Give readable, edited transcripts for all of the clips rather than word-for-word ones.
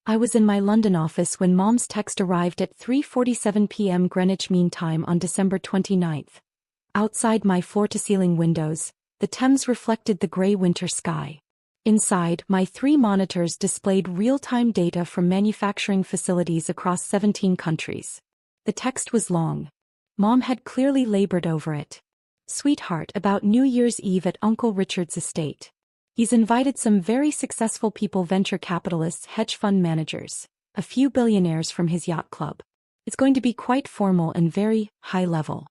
I was in my London office when Mom's text arrived at 3:47 p.m. Greenwich Mean Time on December 29th. Outside my floor-to-ceiling windows, the Thames reflected the grey winter sky. Inside, my 3 monitors displayed real-time data from manufacturing facilities across 17 countries. The text was long. Mom had clearly labored over it. Sweetheart, about New Year's Eve at Uncle Richard's estate. He's invited some very successful people, venture capitalists, hedge fund managers, a few billionaires from his yacht club. It's going to be quite formal and very high level.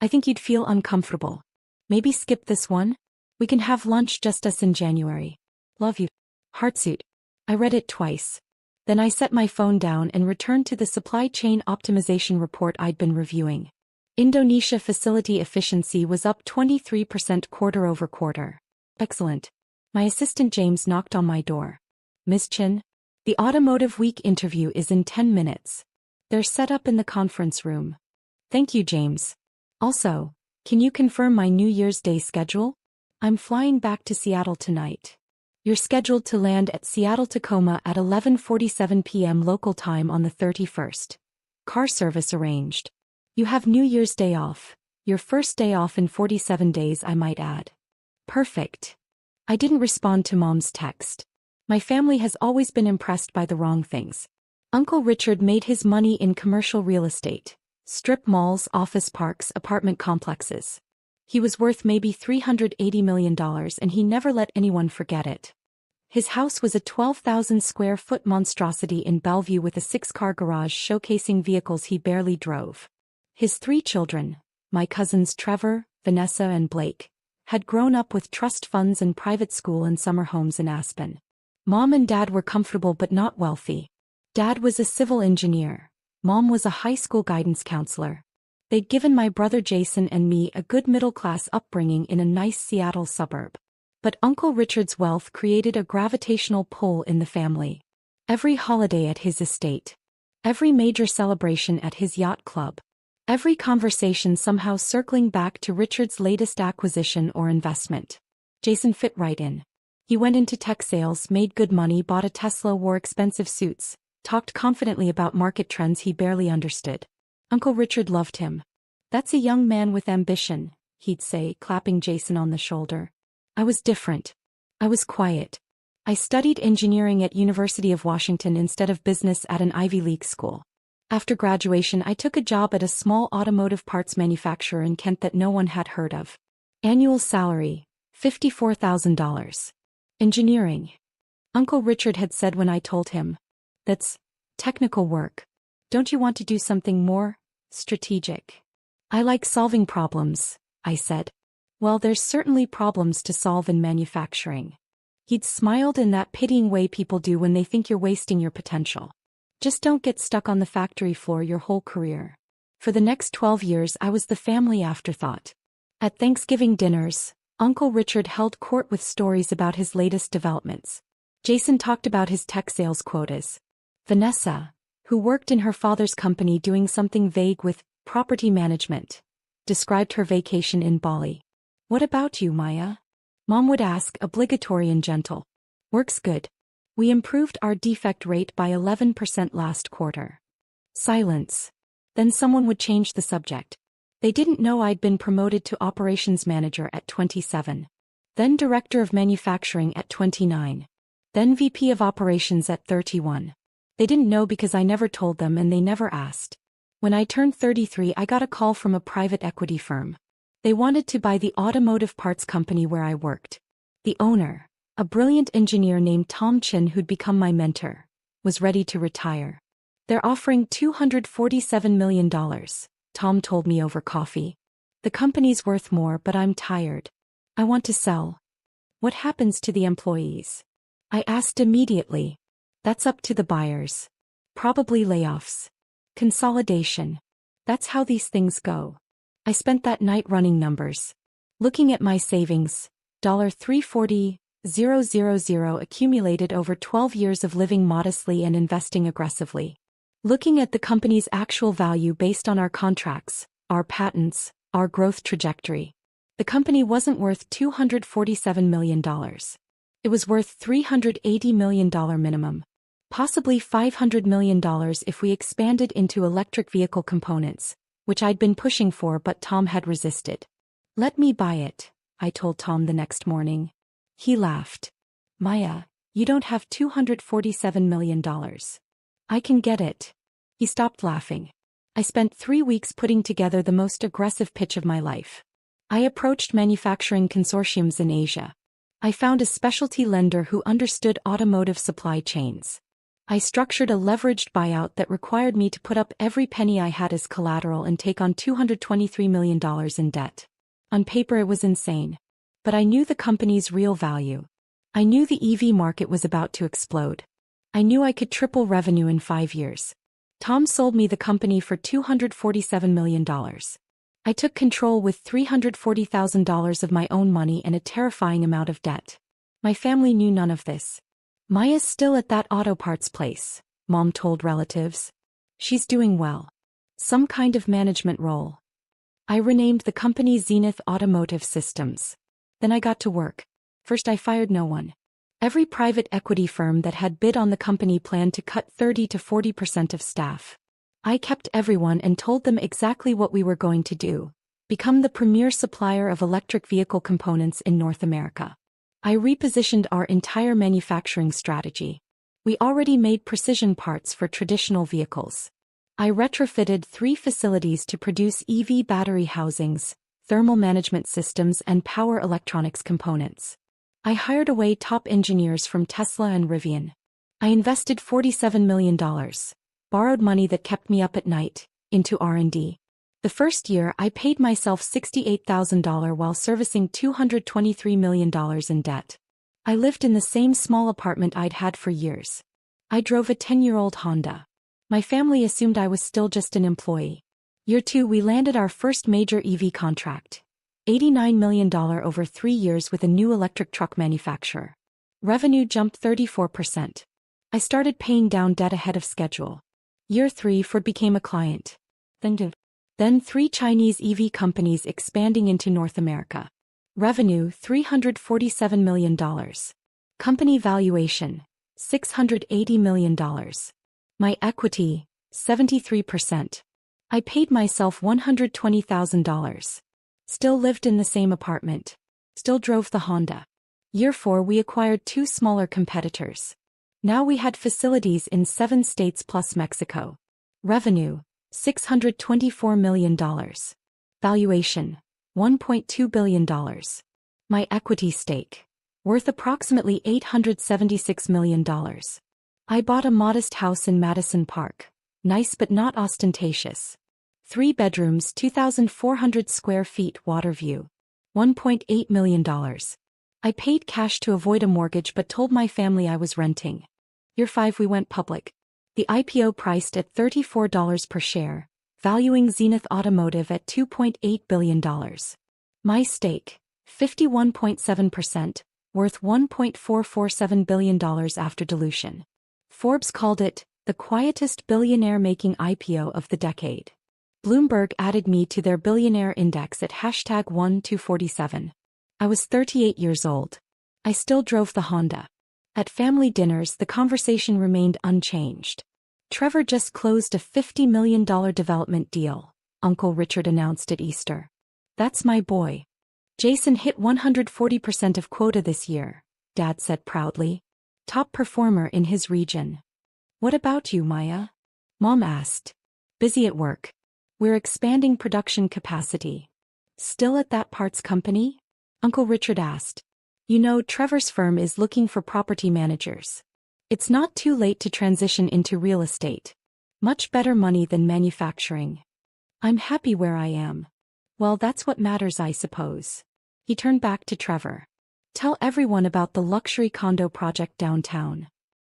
I think you'd feel uncomfortable. Maybe skip this one? We can have lunch just us in January. Love you. Heartsuit. I read it twice. Then I set my phone down and returned to the supply chain optimization report I'd been reviewing. Indonesia facility efficiency was up 23% quarter-over-quarter. Excellent. My assistant James knocked on my door. Ms. Chin? The Automotive Week interview is in 10 minutes. They're set up in the conference room. Thank you, James. Also, can you confirm my New Year's Day schedule? I'm flying back to Seattle tonight. You're scheduled to land at Seattle-Tacoma at 11:47 p.m. local time on the 31st. Car service arranged. You have New Year's Day off. Your first day off in 47 days, I might add. Perfect. I didn't respond to Mom's text. My family has always been impressed by the wrong things. Uncle Richard made his money in commercial real estate. Strip malls, office parks, apartment complexes. He was worth maybe $380 million and he never let anyone forget it. His house was a 12,000 square foot monstrosity in Bellevue with a 6-car garage showcasing vehicles he barely drove. His 3 children, my cousins Trevor, Vanessa and Blake, had grown up with trust funds and private school and summer homes in Aspen. Mom and Dad were comfortable but not wealthy. Dad was a civil engineer. Mom was a high school guidance counselor. They'd given my brother Jason and me a good middle-class upbringing in a nice Seattle suburb. But Uncle Richard's wealth created a gravitational pull in the family. Every holiday at his estate. Every major celebration at his yacht club. Every conversation somehow circling back to Richard's latest acquisition or investment. Jason fit right in. He went into tech sales, made good money, bought a Tesla, wore expensive suits, talked confidently about market trends he barely understood. Uncle Richard loved him. That's a young man with ambition, he'd say, clapping Jason on the shoulder. I was different. I was quiet. I studied engineering at University of Washington instead of business at an Ivy League school. After graduation, I took a job at a small automotive parts manufacturer in Kent that no one had heard of. Annual salary, $54,000. Engineering. Uncle Richard had said when I told him, that's technical work. Don't you want to do something more strategic? I like solving problems, I said. Well, there's certainly problems to solve in manufacturing. He'd smiled in that pitying way people do when they think you're wasting your potential. Just don't get stuck on the factory floor your whole career. For the next 12 years I was the family afterthought. At Thanksgiving dinners, Uncle Richard held court with stories about his latest developments. Jason talked about his tech sales quotas. Vanessa, who worked in her father's company doing something vague with property management, described her vacation in Bali. What about you, Maya? Mom would ask, obligatory and gentle. Works good. We improved our defect rate by 11% last quarter. Silence. Then someone would change the subject. They didn't know I'd been promoted to operations manager at 27. Then director of manufacturing at 29. Then VP of operations at 31. They didn't know because I never told them and they never asked. When I turned 33, I got a call from a private equity firm. They wanted to buy the automotive parts company where I worked. The owner, a brilliant engineer named Tom Chin who'd become my mentor, was ready to retire. They're offering $247 million, Tom told me over coffee. The company's worth more, but I'm tired. I want to sell. What happens to the employees? I asked immediately. That's up to the buyers. Probably layoffs. Consolidation. That's how these things go. I spent that night running numbers. Looking at my savings, $340,000 accumulated over 12 years of living modestly and investing aggressively. Looking at the company's actual value based on our contracts, our patents, our growth trajectory. The company wasn't worth $247 million. It was worth $380 million minimum. Possibly $500 million if we expanded into electric vehicle components, which I'd been pushing for but Tom had resisted. Let me buy it, I told Tom the next morning. He laughed. Maya, you don't have $247 million. I can get it. He stopped laughing. I spent 3 weeks putting together the most aggressive pitch of my life. I approached manufacturing consortiums in Asia. I found a specialty lender who understood automotive supply chains. I structured a leveraged buyout that required me to put up every penny I had as collateral and take on $223 million in debt. On paper it was insane. But I knew the company's real value. I knew the EV market was about to explode. I knew I could triple revenue in 5 years. Tom sold me the company for $247 million. I took control with $340,000 of my own money and a terrifying amount of debt. My family knew none of this. Maya's still at that auto parts place, Mom told relatives. She's doing well. Some kind of management role. I renamed the company Zenith Automotive Systems. Then I got to work. First I fired no one. Every private equity firm that had bid on the company planned to cut 30 to 40% of staff. I kept everyone and told them exactly what we were going to do. Become the premier supplier of electric vehicle components in North America. I repositioned our entire manufacturing strategy. We already made precision parts for traditional vehicles. I retrofitted 3 facilities to produce EV battery housings, thermal management systems and power electronics components. I hired away top engineers from Tesla and Rivian. I invested $47 million, borrowed money that kept me up at night, into R&D. The first year I paid myself $68,000 while servicing $223 million in debt. I lived in the same small apartment I'd had for years. I drove a 10-year-old Honda. My family assumed I was still just an employee. Year 2 we landed our first major EV contract. $89 million over 3 years with a new electric truck manufacturer. Revenue jumped 34%. I started paying down debt ahead of schedule. Year 3 Ford became a client. Then 3 Chinese EV companies expanding into North America. Revenue $347 million. Company valuation $680 million. My equity 73%. I paid myself $120,000. Still lived in the same apartment. Still drove the Honda. Year 4 we acquired 2 smaller competitors. Now we had facilities in 7 states plus Mexico. Revenue $624 million. Valuation $1.2 billion. My equity stake worth approximately $876 million. I bought a modest house in Madison Park. Nice but not ostentatious. 3 bedrooms, 2,400 square feet, water view. $1.8 million. I paid cash to avoid a mortgage but told my family I was renting. Year 5 we went public. The IPO priced at $34 per share, valuing Zenith Automotive at $2.8 billion. My stake, 51.7%, worth $1.447 billion after dilution. Forbes called it the quietest billionaire-making IPO of the decade. Bloomberg added me to their billionaire index at #1-247. I was 38 years old. I still drove the Honda. At family dinners the conversation remained unchanged. Trevor just closed a $50 million development deal, Uncle Richard announced at Easter. That's my boy. Jason hit 140% of quota this year, Dad said proudly. Top performer in his region. What about you, Maya? Mom asked. Busy at work. We're expanding production capacity. Still at that parts company? Uncle Richard asked. You know, Trevor's firm is looking for property managers. It's not too late to transition into real estate. Much better money than manufacturing. I'm happy where I am. Well, that's what matters, I suppose. He turned back to Trevor. Tell everyone about the luxury condo project downtown.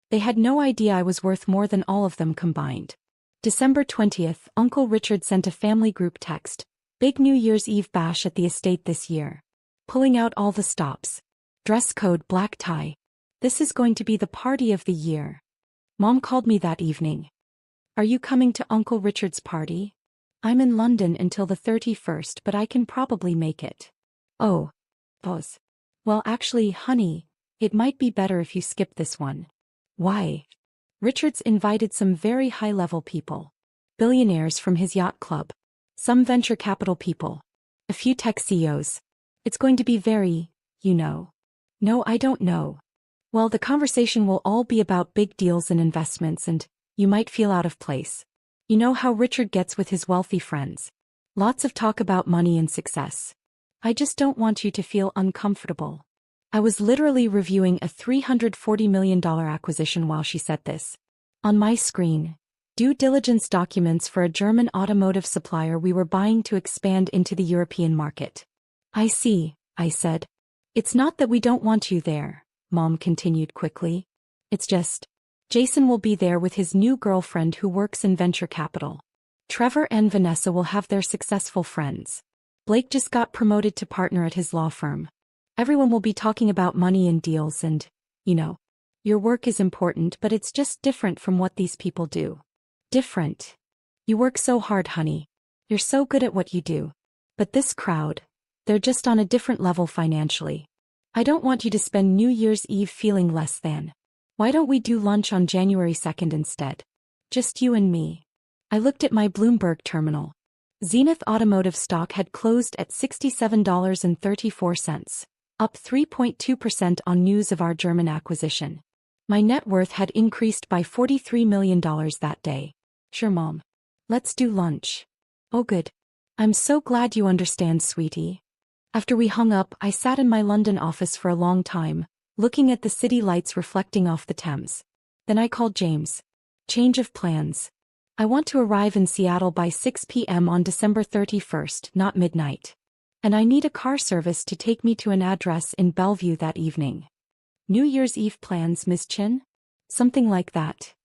They had no idea I was worth more than all of them combined. December 20th, Uncle Richard sent a family group text. Big New Year's Eve bash at the estate this year. Pulling out all the stops. Dress code black tie. This is going to be the party of the year. Mom called me that evening. Are you coming to Uncle Richard's party? I'm in London until the 31st, but I can probably make it. Oh. Pause. Well, actually, honey, it might be better if you skip this one. Why? Richards invited some very high-level people. Billionaires from his yacht club. Some venture capital people. A few tech CEOs. It's going to be very, you know. No, I don't know. Well, the conversation will all be about big deals and investments, and you might feel out of place. You know how Richard gets with his wealthy friends. Lots of talk about money and success. I just don't want you to feel uncomfortable. I was literally reviewing a $340 million acquisition while she said this. On my screen, due diligence documents for a German automotive supplier we were buying to expand into the European market. I see, I said. It's not that we don't want you there, Mom continued quickly. It's just, Jason will be there with his new girlfriend who works in venture capital. Trevor and Vanessa will have their successful friends. Blake just got promoted to partner at his law firm. Everyone will be talking about money and deals and, you know, your work is important, but it's just different from what these people do. Different. You work so hard, honey. You're so good at what you do. But this crowd, they're just on a different level financially. I don't want you to spend New Year's Eve feeling less than. Why don't we do lunch on January 2nd instead? Just you and me. I looked at my Bloomberg terminal. Zenith Automotive stock had closed at $67.34. Up 3.2% on news of our German acquisition. My net worth had increased by $43 million that day. Sure, Mom. Let's do lunch. Oh good. I'm so glad you understand, sweetie. After we hung up, I sat in my London office for a long time, looking at the city lights reflecting off the Thames. Then I called James. Change of plans. I want to arrive in Seattle by 6 p.m. on December 31st, not midnight. And I need a car service to take me to an address in Bellevue that evening. New Year's Eve plans, Miss Chin? Something like that.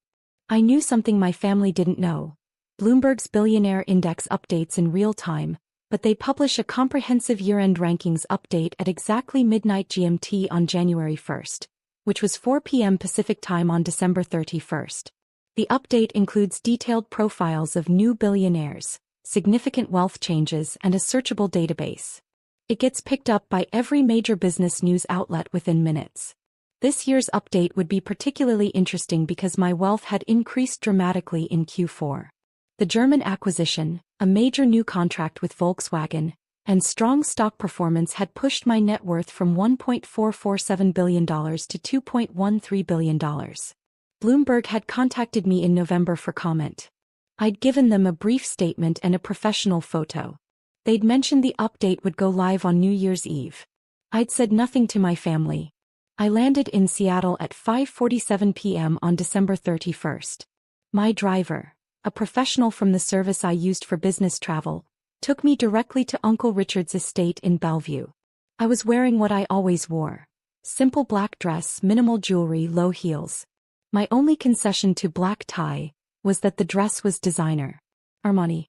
I knew something my family didn't know. Bloomberg's Billionaire Index updates in real time, but they publish a comprehensive year-end rankings update at exactly midnight GMT on January 1st, which was 4 p.m. Pacific Time on December 31st. The update includes detailed profiles of new billionaires, significant wealth changes, and a searchable database. It gets picked up by every major business news outlet within minutes. This year's update would be particularly interesting because my wealth had increased dramatically in Q4. The German acquisition, a major new contract with Volkswagen, and strong stock performance had pushed my net worth from $1.447 billion to $2.13 billion. Bloomberg had contacted me in November for comment. I'd given them a brief statement and a professional photo. They'd mentioned the update would go live on New Year's Eve. I'd said nothing to my family. I landed in Seattle at 5:47 p.m. on December 31st. My driver, a professional from the service I used for business travel, took me directly to Uncle Richard's estate in Bellevue. I was wearing what I always wore. Simple black dress, minimal jewelry, low heels. My only concession to black tie was that the dress was designer. Armani.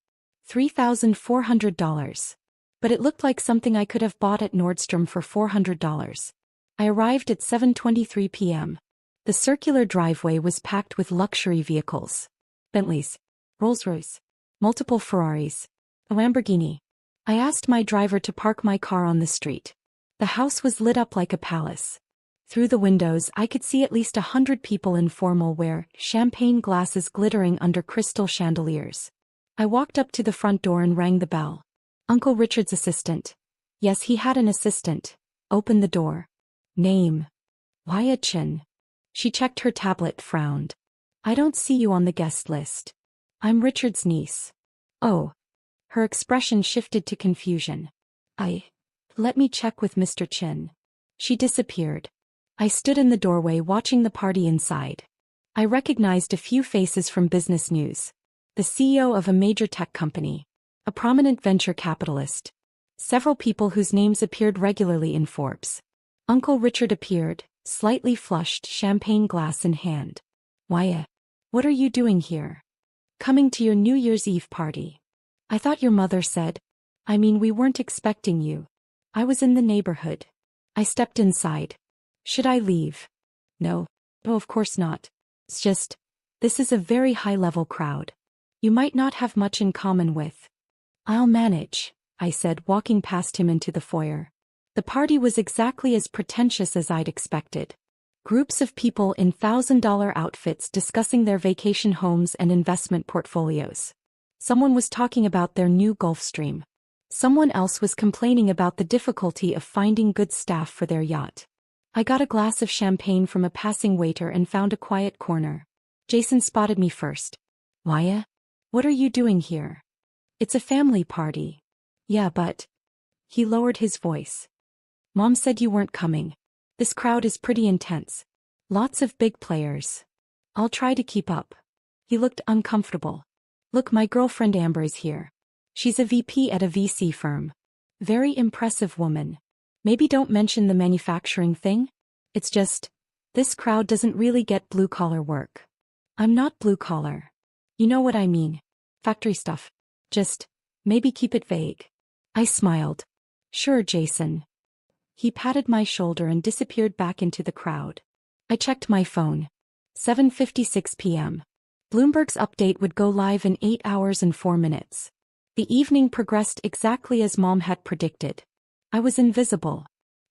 $3,400. But it looked like something I could have bought at Nordstrom for $400. I arrived at 7:23 p.m. The circular driveway was packed with luxury vehicles. Bentleys, Rolls-Royce, multiple Ferraris, a Lamborghini. I asked my driver to park my car on the street. The house was lit up like a palace. Through the windows I could see at least 100 people in formal wear, champagne glasses glittering under crystal chandeliers. I walked up to the front door and rang the bell. Uncle Richard's assistant. Yes, he had an assistant. Opened the door. Name. Wyatt Chin. She checked her tablet, frowned. I don't see you on the guest list. I'm Richard's niece. Oh. Her expression shifted to confusion. Let me check with Mr. Chin. She disappeared. I stood in the doorway watching the party inside. I recognized a few faces from business news. The CEO of a major tech company. A prominent venture capitalist. Several people whose names appeared regularly in Forbes. Uncle Richard appeared, slightly flushed, champagne glass in hand. Wyatt, what are you doing here? Coming to your New Year's Eve party. I thought your mother said. We weren't expecting you. I was in the neighborhood. I stepped inside. Should I leave? No. Oh, of course not. It's just, this is a very high-level crowd. You might not have much in common with. I'll manage, I said, walking past him into the foyer. The party was exactly as pretentious as I'd expected. Groups of people in $1,000 outfits discussing their vacation homes and investment portfolios. Someone was talking about their new Gulfstream. Someone else was complaining about the difficulty of finding good staff for their yacht. I got a glass of champagne from a passing waiter and found a quiet corner. Jason spotted me first. Maya? What are you doing here? It's a family party. Yeah, but... He lowered his voice. Mom said you weren't coming. This crowd is pretty intense. Lots of big players. I'll try to keep up. He looked uncomfortable. Look, my girlfriend Amber is here. She's a VP at a VC firm. Very impressive woman. Maybe don't mention the manufacturing thing? It's just, this crowd doesn't really get blue-collar work. I'm not blue-collar. You know what I mean. Factory stuff. Just, maybe keep it vague. I smiled. Sure, Jason. He patted my shoulder and disappeared back into the crowd. I checked my phone. 7:56 p.m. Bloomberg's update would go live in 8 hours and 4 minutes. The evening progressed exactly as Mom had predicted. I was invisible.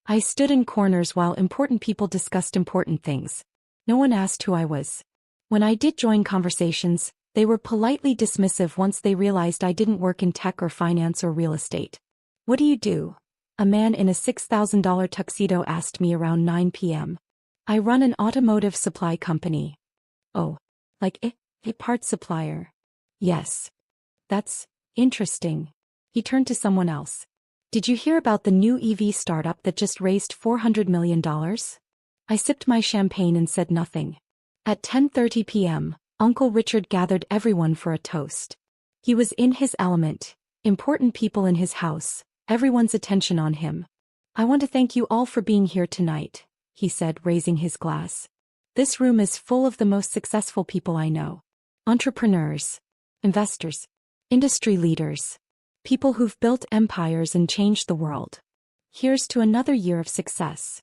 I stood in corners while important people discussed important things. No one asked who I was. When I did join conversations, they were politely dismissive once they realized I didn't work in tech or finance or real estate. What do you do? A man in a $6,000 tuxedo asked me around 9 p.m. I run an automotive supply company. Oh, like a parts supplier. Yes. That's interesting. He turned to someone else. Did you hear about the new EV startup that just raised $400 million? I sipped my champagne and said nothing. At 10:30 p.m., Uncle Richard gathered everyone for a toast. He was in his element, important people in his house. Everyone's attention on him. I want to thank you all for being here tonight, he said, raising his glass. This room is full of the most successful people I know. Entrepreneurs, investors, industry leaders, people who've built empires and changed the world. Here's to another year of success.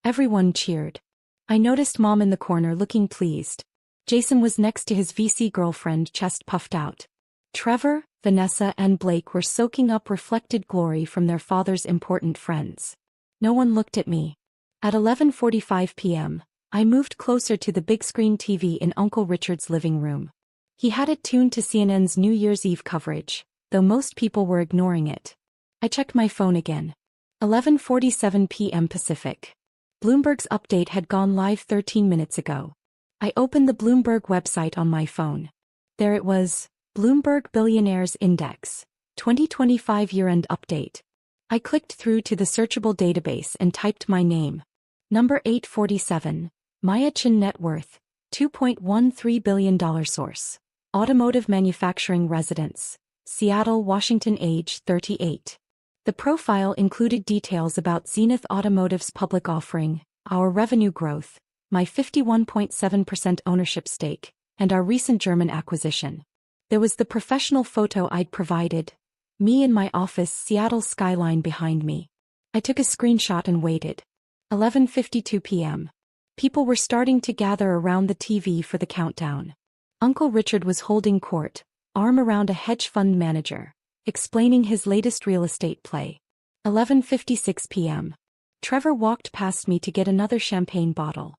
Everyone cheered. I noticed Mom in the corner looking pleased. Jason was next to his VC girlfriend, chest puffed out. Trevor, Vanessa and Blake were soaking up reflected glory from their father's important friends. No one looked at me. At 11:45 p.m., I moved closer to the big screen TV in Uncle Richard's living room. He had it tuned to CNN's New Year's Eve coverage, though most people were ignoring it. I checked my phone again. 11:47 p.m. Pacific. Bloomberg's update had gone live 13 minutes ago. I opened the Bloomberg website on my phone. There it was. Bloomberg Billionaires Index, 2025 year-end update. I clicked through to the searchable database and typed my name. Number 847, Maya Chin net worth, $2.13 billion source. Automotive manufacturing residence, Seattle, Washington, age 38. The profile included details about Zenith Automotive's public offering, our revenue growth, my 51.7% ownership stake, and our recent German acquisition. There was the professional photo I'd provided, me in my office, Seattle skyline behind me. I took a screenshot and waited. 11:52 p.m. People were starting to gather around the TV for the countdown. Uncle Richard was holding court, arm around a hedge fund manager, explaining his latest real estate play. 11:56 p.m. Trevor walked past me to get another champagne bottle.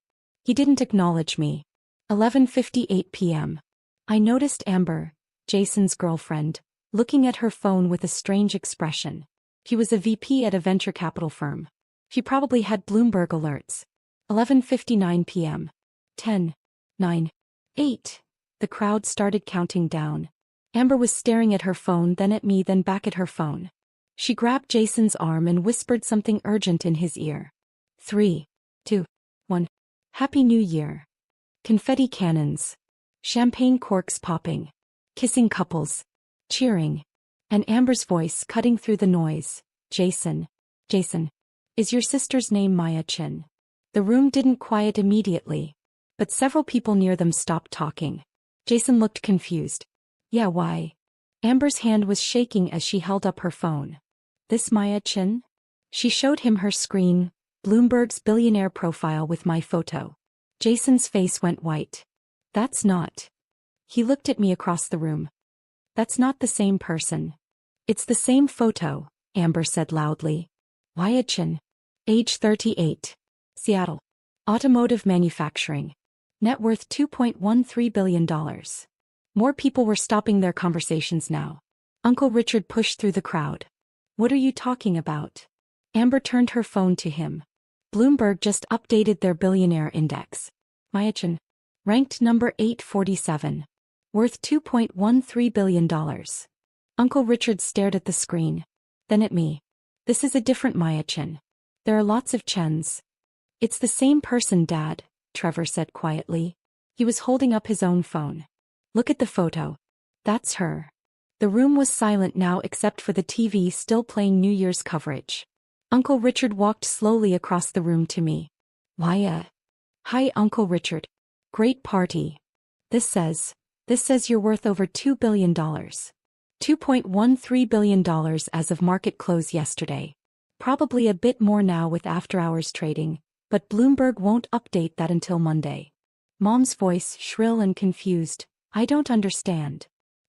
He didn't acknowledge me. 11:58 p.m. I noticed Amber, Jason's girlfriend, looking at her phone with a strange expression. She was a VP at a venture capital firm. She probably had Bloomberg alerts. 11:59 p.m. 10, 9, 8. The crowd started counting down. Amber was staring at her phone, then at me, then back at her phone. She grabbed Jason's arm and whispered something urgent in his ear. 3, 2, 1. Happy New Year. Confetti cannons. Champagne corks popping. Kissing couples. Cheering. And Amber's voice cutting through the noise. Jason. Jason. Is your sister's name Maya Chin? The room didn't quiet immediately, but several people near them stopped talking. Jason looked confused. Yeah, why? Amber's hand was shaking as she held up her phone. This Maya Chin? She showed him her screen, Bloomberg's billionaire profile with my photo. Jason's face went white. That's not. He looked at me across the room. That's not the same person. It's the same photo, Amber said loudly. Maya Chin. Age 38. Seattle. Automotive manufacturing. Net worth $2.13 billion. More people were stopping their conversations now. Uncle Richard pushed through the crowd. What are you talking about? Amber turned her phone to him. Bloomberg just updated their billionaire index. Myachin. Ranked number 847. Worth $2.13 billion. Uncle Richard stared at the screen. Then at me. This is a different Myachin. There are lots of Chens. It's the same person, Dad, Trevor said quietly. He was holding up his own phone. Look at the photo. That's her. The room was silent now except for the TV still playing New Year's coverage. Uncle Richard walked slowly across the room to me. Why, Hi, Uncle Richard. Great party. This says you're worth over $2 billion. $2.13 billion as of market close yesterday. Probably a bit more now with after-hours trading, but Bloomberg won't update that until Monday. Mom's voice, shrill and confused. I don't understand.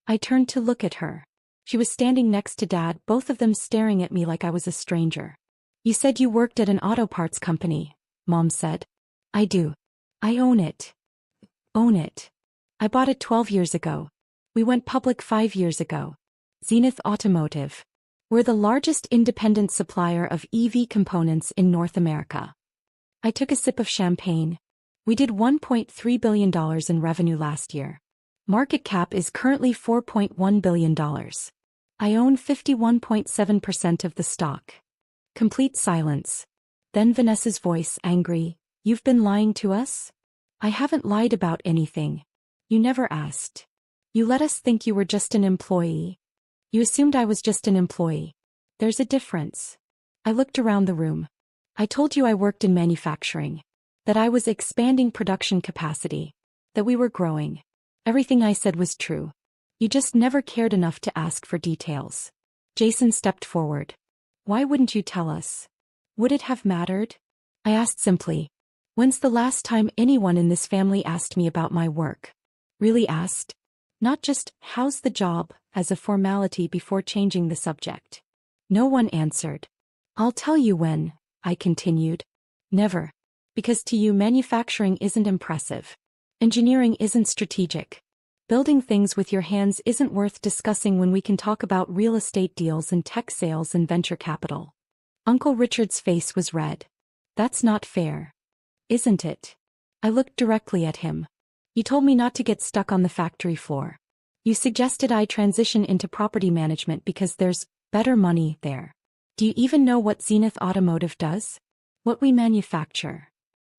I turned to look at her. She was standing next to Dad, both of them staring at me like I was a stranger. You said you worked at an auto parts company, Mom said. I do. I own it. Own it. I bought it 12 years ago. We went public 5 years ago. Zenith Automotive. We're the largest independent supplier of EV components in North America. I took a sip of champagne. We did $1.3 billion in revenue last year. Market cap is currently $4.1 billion. I own 51.7% of the stock. Complete silence. Then Vanessa's voice, angry. You've been lying to us? I haven't lied about anything. You never asked. You let us think you were just an employee. You assumed I was just an employee. There's a difference. I looked around the room. I told you I worked in manufacturing. That I was expanding production capacity. That we were growing. Everything I said was true. You just never cared enough to ask for details. Jason stepped forward. Why wouldn't you tell us? Would it have mattered? I asked simply. When's the last time anyone in this family asked me about my work? Really asked? Not just, how's the job, as a formality before changing the subject. No one answered. I'll tell you when, I continued. Never. Because to you manufacturing isn't impressive. Engineering isn't strategic. Building things with your hands isn't worth discussing when we can talk about real estate deals and tech sales and venture capital. Uncle Richard's face was red. That's not fair. Isn't it? I looked directly at him. You told me not to get stuck on the factory floor. You suggested I transition into property management because there's better money there. Do you even know what Zenith Automotive does? What we manufacture?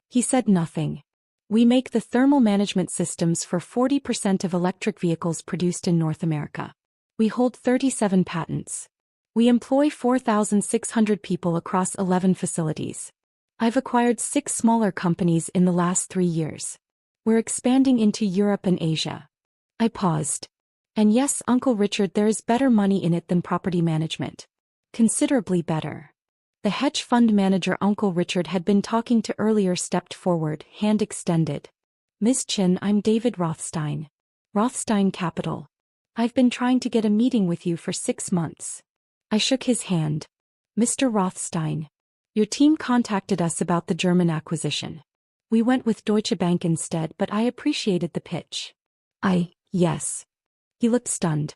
He said nothing. We make the thermal management systems for 40% of electric vehicles produced in North America. We hold 37 patents. We employ 4,600 people across 11 facilities. I've acquired 6 smaller companies in the last 3 years. We're expanding into Europe and Asia. I paused. And yes, Uncle Richard, there is better money in it than property management. Considerably better. The hedge fund manager Uncle Richard had been talking to earlier stepped forward, hand extended. Miss Chin, I'm David Rothstein. Rothstein Capital. I've been trying to get a meeting with you for 6 months. I shook his hand. Mr. Rothstein. Your team contacted us about the German acquisition. We went with Deutsche Bank instead, but I appreciated the pitch. Yes. He looked stunned.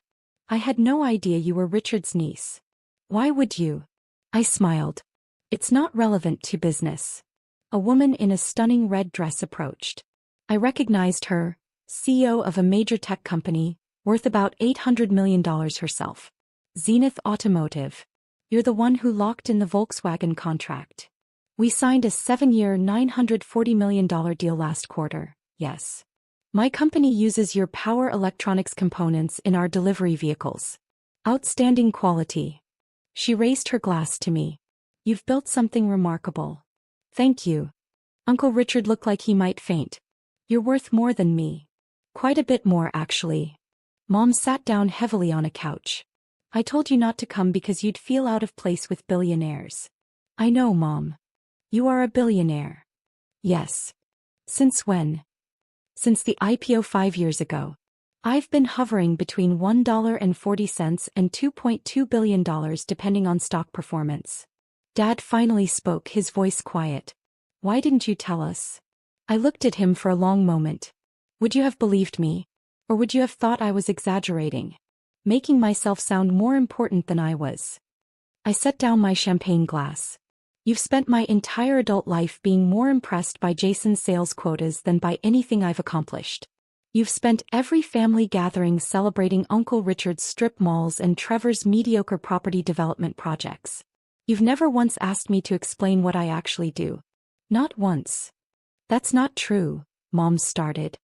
I had no idea you were Richard's niece. Why would you? I smiled. It's not relevant to business. A woman in a stunning red dress approached. I recognized her, CEO of a major tech company, worth about $800 million herself. Zenith Automotive. You're the one who locked in the Volkswagen contract. We signed a 7-year $940 million deal last quarter, yes. My company uses your power electronics components in our delivery vehicles. Outstanding quality. She raised her glass to me. You've built something remarkable. Thank you. Uncle Richard looked like he might faint. You're worth more than me. Quite a bit more, actually. Mom sat down heavily on a couch. I told you not to come because you'd feel out of place with billionaires. I know, Mom. You are a billionaire. Yes. Since when? Since the IPO 5 years ago. I've been hovering between $1.40 and $2.2 billion depending on stock performance. Dad finally spoke, his voice quiet. Why didn't you tell us? I looked at him for a long moment. Would you have believed me? Or would you have thought I was exaggerating? Making myself sound more important than I was. I set down my champagne glass. You've spent my entire adult life being more impressed by Jason's sales quotas than by anything I've accomplished. You've spent every family gathering celebrating Uncle Richard's strip malls and Trevor's mediocre property development projects. You've never once asked me to explain what I actually do. Not once. That's not true, Mom started.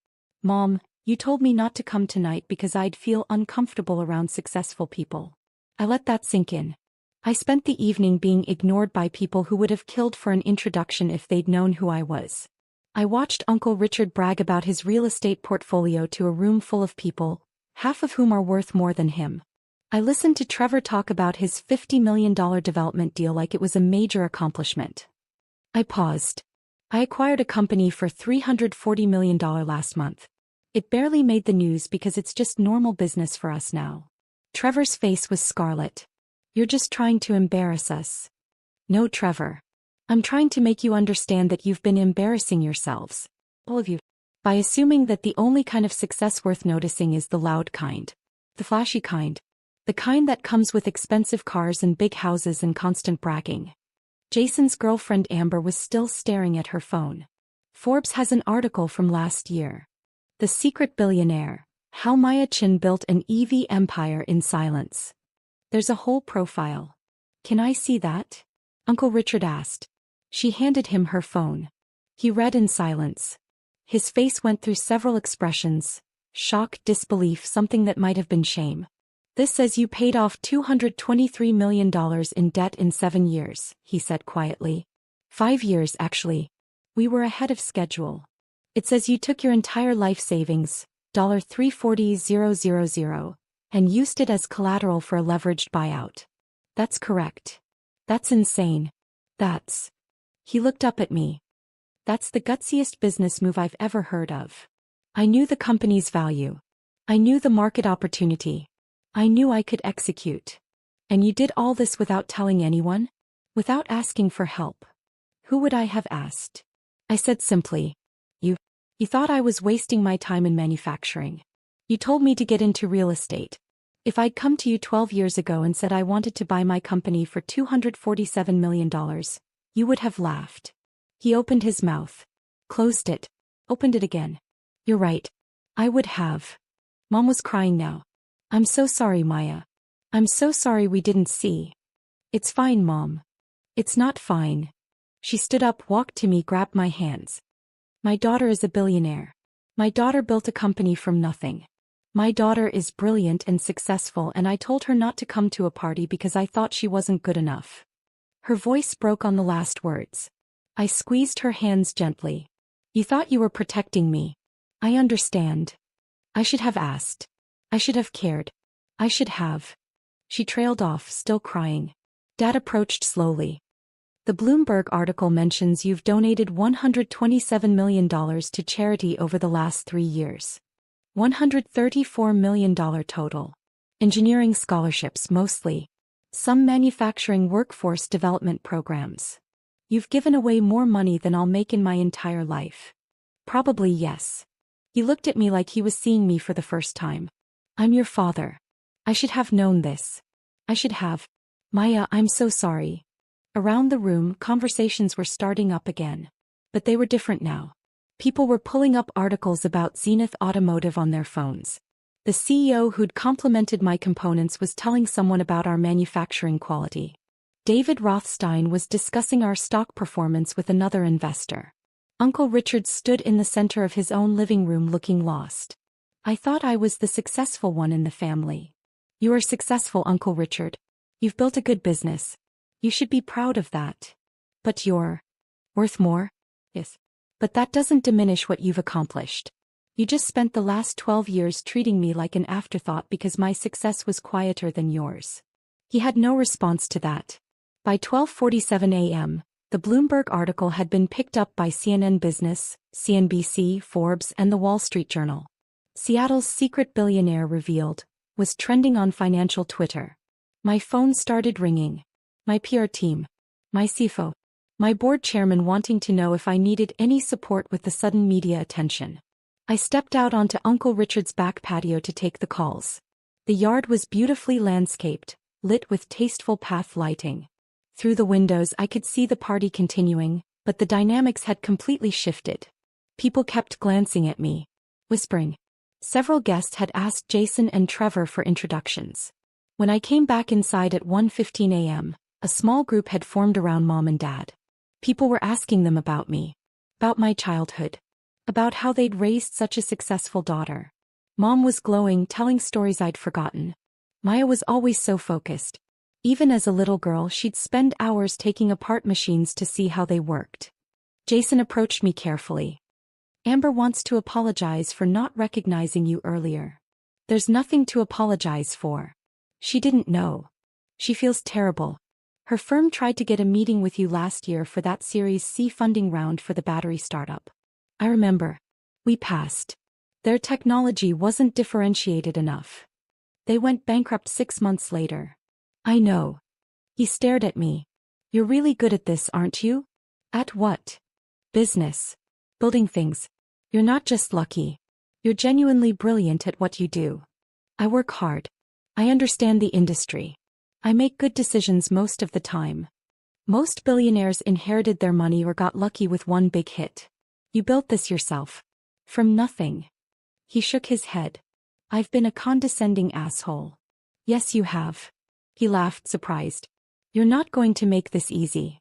Mom, you told me not to come tonight because I'd feel uncomfortable around successful people. I let that sink in. I spent the evening being ignored by people who would have killed for an introduction if they'd known who I was. I watched Uncle Richard brag about his real estate portfolio to a room full of people, half of whom are worth more than him. I listened to Trevor talk about his $50 million development deal like it was a major accomplishment. I paused. I acquired a company for $340 million last month. It barely made the news because it's just normal business for us now. Trevor's face was scarlet. You're just trying to embarrass us. No, Trevor. I'm trying to make you understand that you've been embarrassing yourselves. All of you. By assuming that the only kind of success worth noticing is the loud kind. The flashy kind. The kind that comes with expensive cars and big houses and constant bragging. Jason's girlfriend Amber was still staring at her phone. Forbes has an article from last year. The Secret Billionaire, How Maya Chin Built an EV Empire in Silence. There's a whole profile. Can I see that? Uncle Richard asked. She handed him her phone. He read in silence. His face went through several expressions: shock, disbelief, something that might have been shame. This says you paid off $223 million in debt in 7 years, he said quietly. 5 years, actually. We were ahead of schedule. It says you took your entire life savings, $340,000, and used it as collateral for a leveraged buyout. That's correct. That's insane. He looked up at me. That's the gutsiest business move I've ever heard of. I knew the company's value. I knew the market opportunity. I knew I could execute. And you did all this without telling anyone? Without asking for help? Who would I have asked? I said simply, You thought I was wasting my time in manufacturing. You told me to get into real estate. If I'd come to you 12 years ago and said I wanted to buy my company for $247 million, you would have laughed. He opened his mouth. Closed it. Opened it again. You're right. I would have. Mom was crying now. I'm so sorry, Maya. I'm so sorry we didn't see. It's fine, Mom. It's not fine. She stood up, walked to me, grabbed my hands. My daughter is a billionaire. My daughter built a company from nothing. My daughter is brilliant and successful, and I told her not to come to a party because I thought she wasn't good enough. Her voice broke on the last words. I squeezed her hands gently. You thought you were protecting me. I understand. I should have asked. I should have cared. I should have. She trailed off, still crying. Dad approached slowly. The Bloomberg article mentions you've donated $127 million to charity over the last 3 years. $134 million total. Engineering scholarships mostly. Some manufacturing workforce development programs. You've given away more money than I'll make in my entire life. Probably yes. He looked at me like he was seeing me for the first time. I'm your father. I should have known this. I should have. Maya, I'm so sorry. Around the room, conversations were starting up again. But they were different now. People were pulling up articles about Zenith Automotive on their phones. The CEO who'd complimented my components was telling someone about our manufacturing quality. David Rothstein was discussing our stock performance with another investor. Uncle Richard stood in the center of his own living room looking lost. I thought I was the successful one in the family. You are successful, Uncle Richard. You've built a good business. You should be proud of that. But you're worth more? Yes. But that doesn't diminish what you've accomplished. You just spent the last 12 years treating me like an afterthought because my success was quieter than yours. He had no response to that. By 12:47 a.m., the Bloomberg article had been picked up by CNN Business, CNBC, Forbes, and the Wall Street Journal. Seattle's secret billionaire revealed was trending on financial Twitter. My phone started ringing. My PR team. My CFO. My board chairman wanting to know if I needed any support with the sudden media attention. I stepped out onto Uncle Richard's back patio to take the calls. The yard was beautifully landscaped, lit with tasteful path lighting. Through the windows I could see the party continuing, but the dynamics had completely shifted. People kept glancing at me, whispering. Several guests had asked Jason and Trevor for introductions. When I came back inside at 1:15 a.m., a small group had formed around Mom and Dad. People were asking them about me, about my childhood, about how they'd raised such a successful daughter. Mom was glowing, telling stories I'd forgotten. Maya was always so focused. Even as a little girl, she'd spend hours taking apart machines to see how they worked. Jason approached me carefully. Amber wants to apologize for not recognizing you earlier. There's nothing to apologize for. She didn't know. She feels terrible. Her firm tried to get a meeting with you last year for that Series C funding round for the battery startup. I remember. We passed. Their technology wasn't differentiated enough. They went bankrupt 6 months later. I know. He stared at me. You're really good at this, aren't you? At what? Business. Building things. You're not just lucky. You're genuinely brilliant at what you do. I work hard. I understand the industry. I make good decisions most of the time. Most billionaires inherited their money or got lucky with one big hit. You built this yourself. From nothing. He shook his head. I've been a condescending asshole. Yes, you have. He laughed, surprised. You're not going to make this easy.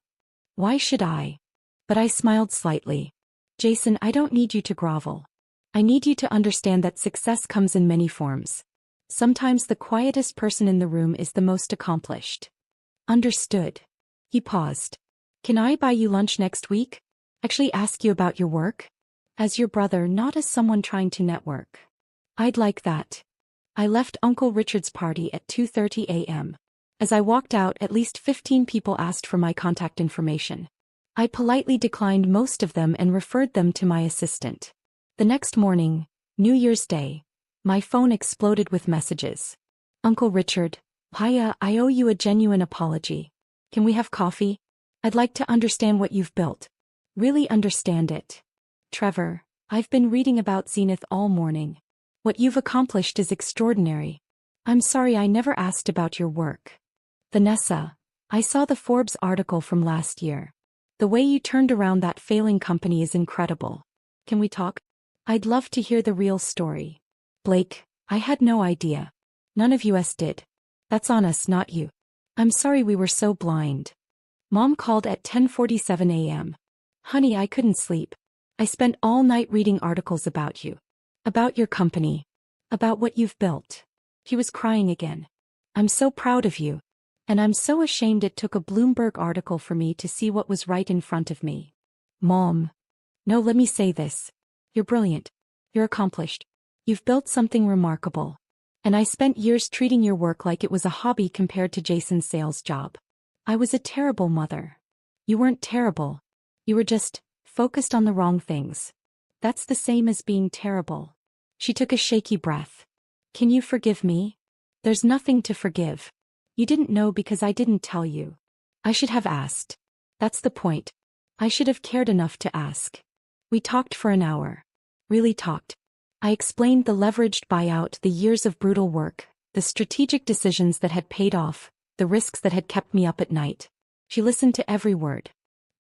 Why should I? But I smiled slightly. Jason, I don't need you to grovel. I need you to understand that success comes in many forms. Sometimes the quietest person in the room is the most accomplished. Understood. He paused. Can I buy you lunch next week? Actually ask you about your work? As your brother, not as someone trying to network. I'd like that. I left Uncle Richard's party at 2:30 a.m. As I walked out, at least 15 people asked for my contact information. I politely declined most of them and referred them to my assistant. The next morning, New Year's Day, my phone exploded with messages. Uncle Richard, hiya, I owe you a genuine apology. Can we have coffee? I'd like to understand what you've built. Really understand it. Trevor, I've been reading about Zenith all morning. What you've accomplished is extraordinary. I'm sorry I never asked about your work. Vanessa, I saw the Forbes article from last year. The way you turned around that failing company is incredible. Can we talk? I'd love to hear the real story. Blake, I had no idea. None of us did. That's on us, not you. I'm sorry we were so blind. Mom called at 10:47 a.m. Honey, I couldn't sleep. I spent all night reading articles about you. About your company. About what you've built. He was crying again. I'm so proud of you. And I'm so ashamed it took a Bloomberg article for me to see what was right in front of me. Mom. No, let me say this. You're brilliant. You're accomplished. You've built something remarkable. And I spent years treating your work like it was a hobby compared to Jason's sales job. I was a terrible mother. You weren't terrible. You were just focused on the wrong things. That's the same as being terrible. She took a shaky breath. Can you forgive me? There's nothing to forgive. You didn't know because I didn't tell you. I should have asked. That's the point. I should have cared enough to ask. We talked for an hour. Really talked. I explained the leveraged buyout, the years of brutal work, the strategic decisions that had paid off, the risks that had kept me up at night. She listened to every word.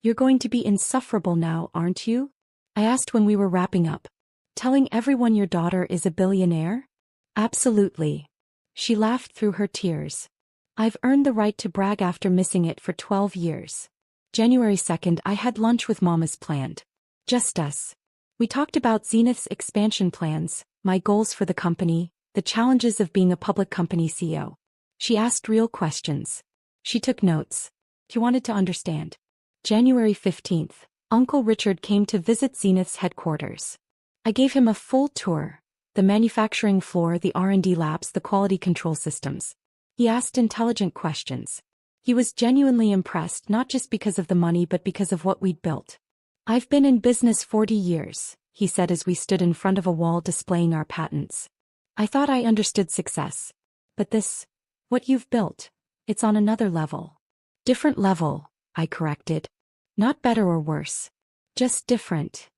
You're going to be insufferable now, aren't you? I asked when we were wrapping up. Telling everyone your daughter is a billionaire? Absolutely. She laughed through her tears. I've earned the right to brag after missing it for 12 years. January 2nd, I had lunch with Mom as planned. Just us. We talked about Zenith's expansion plans, my goals for the company, the challenges of being a public company CEO. She asked real questions. She took notes. She wanted to understand. January 15th, Uncle Richard came to visit Zenith's headquarters. I gave him a full tour. The manufacturing floor, the R&D labs, the quality control systems. He asked intelligent questions. He was genuinely impressed, not just because of the money but because of what we'd built. I've been in business 40 years, he said as we stood in front of a wall displaying our patents. I thought I understood success. But this, what you've built, it's on another level. Different level, I corrected. Not better or worse. Just different.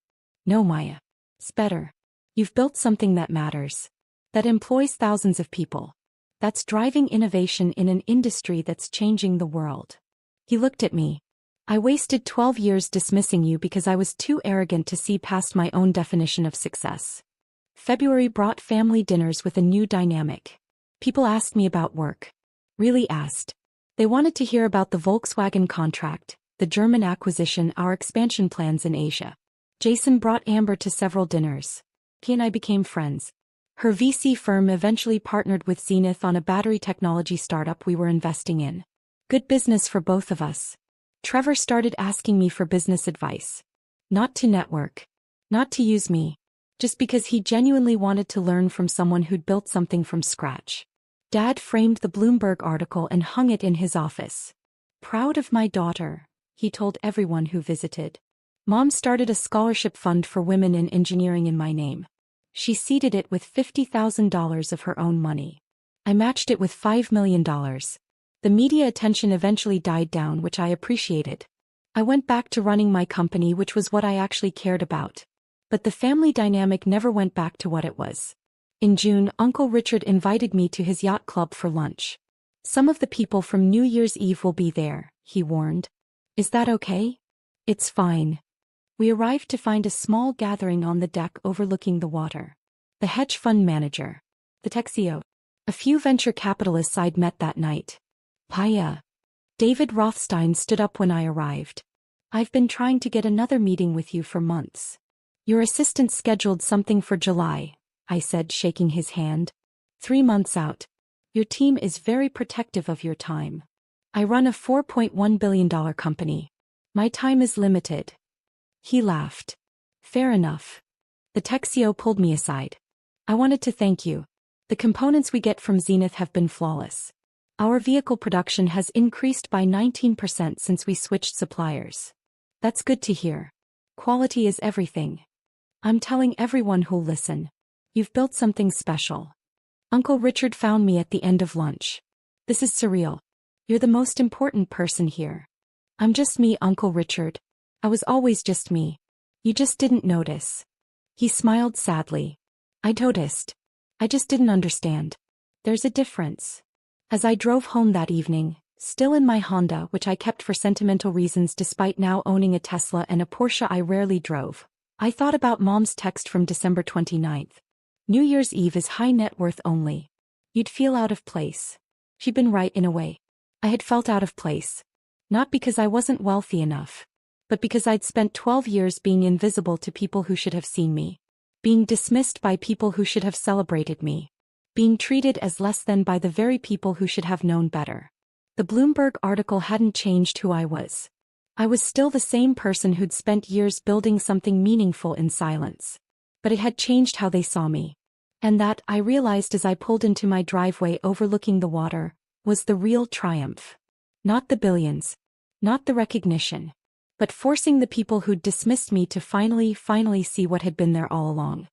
No, Maya. It's better. You've built something that matters. That employs thousands of people. That's driving innovation in an industry that's changing the world. He looked at me. I wasted 12 years dismissing you because I was too arrogant to see past my own definition of success. February brought family dinners with a new dynamic. People asked me about work. Really asked. They wanted to hear about the Volkswagen contract, the German acquisition, our expansion plans in Asia. Jason brought Amber to several dinners. He and I became friends. Her VC firm eventually partnered with Zenith on a battery technology startup we were investing in. Good business for both of us. Trevor started asking me for business advice. Not to network. Not to use me. Just because he genuinely wanted to learn from someone who'd built something from scratch. Dad framed the Bloomberg article and hung it in his office. Proud of my daughter, he told everyone who visited. Mom started a scholarship fund for women in engineering in my name. She seeded it with $50,000 of her own money. I matched it with $5 million. The media attention eventually died down, which I appreciated. I went back to running my company, which was what I actually cared about. But the family dynamic never went back to what it was. In June, Uncle Richard invited me to his yacht club for lunch. Some of the people from New Year's Eve will be there, he warned. Is that okay? It's fine. We arrived to find a small gathering on the deck overlooking the water. The hedge fund manager. The tech CEO. A few venture capitalists I'd met that night. Paya. David Rothstein stood up when I arrived. I've been trying to get another meeting with you for months. Your assistant scheduled something for July, I said, shaking his hand. 3 months out. Your team is very protective of your time. I run a $4.1 billion company. My time is limited. He laughed. Fair enough. The tech CEO pulled me aside. I wanted to thank you. The components we get from Zenith have been flawless. Our vehicle production has increased by 19% since we switched suppliers. That's good to hear. Quality is everything. I'm telling everyone who'll listen. You've built something special. Uncle Richard found me at the end of lunch. This is surreal. You're the most important person here. I'm just me, Uncle Richard. I was always just me. You just didn't notice. He smiled sadly. I noticed. I just didn't understand. There's a difference. As I drove home that evening, still in my Honda, which I kept for sentimental reasons despite now owning a Tesla and a Porsche I rarely drove, I thought about Mom's text from December 29th. New Year's Eve is high net worth only. You'd feel out of place. She'd been right in a way. I had felt out of place. Not because I wasn't wealthy enough, but because I'd spent 12 years being invisible to people who should have seen me. Being dismissed by people who should have celebrated me. Being treated as less than by the very people who should have known better. The Bloomberg article hadn't changed who I was. I was still the same person who'd spent years building something meaningful in silence. But it had changed how they saw me. And that, I realized as I pulled into my driveway overlooking the water, was the real triumph. Not the billions. Not the recognition. But forcing the people who'd dismissed me to finally see what had been there all along.